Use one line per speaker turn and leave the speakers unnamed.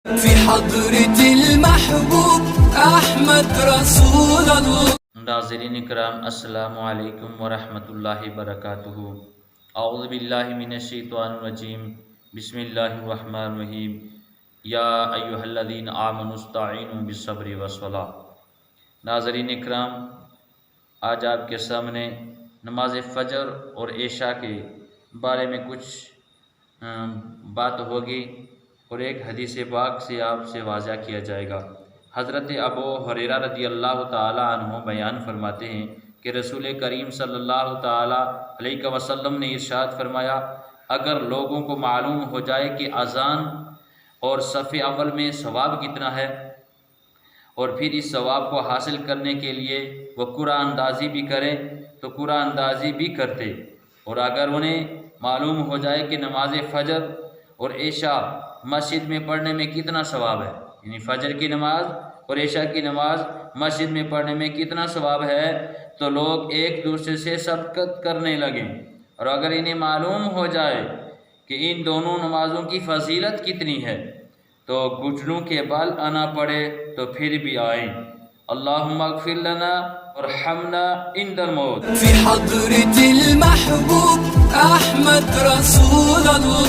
في حضرة المحبوب أحمد رسول الله.
ناظرین اکرام، السلام علیکم ورحمۃ اللہ وبرکاتہ۔ اعوذ باللہ من الشیطان الرجیم، بسم اللہ الرحمن الرحیم۔ یا ایھا الذین آمنوا استعینوا بالصبر والصلاۃ۔ ناظرین اکرام، آج آپ کے سامنے نماز فجر اور عشاء کے بارے میں کچھ بات ہوگی اور ایک حدیث پاک سے آپ سے واضح کیا جائے گا۔ حضرت ابو ہریرہ رضی اللہ تعالی عنہ بیان فرماتے ہیں کہ رسول کریم صلی اللہ تعالی علیہ وسلم نے ارشاد فرمایا، اگر لوگوں کو معلوم ہو جائے کہ اذان اور صف اول میں ثواب کتنا ہے اور پھر اس ثواب کو حاصل کرنے کے لیے وہ قرآن اندازی بھی کریں تو قرآن اندازی بھی کرتے، اور اگر انہیں معلوم ہو جائے کہ نماز فجر اور عشاء مسجد میں پڑھنے میں کتنا ثواب ہے، یعنی فجر کی نماز اور عشاء کی نماز مسجد میں پڑھنے میں کتنا ثواب ہے، تو لوگ ایک دوسرے سے سبقت کرنے لگیں، اور اگر انہیں معلوم ہو جائے کہ ان دونوں نمازوں کی فضیلت کتنی ہے تو گھٹنوں کے بل آنا پڑے تو پھر بھی آئیں۔ اللہم اغفر لنا وارحمنا عند الموت۔
في حضرة المحبوب أحمد رسول الله.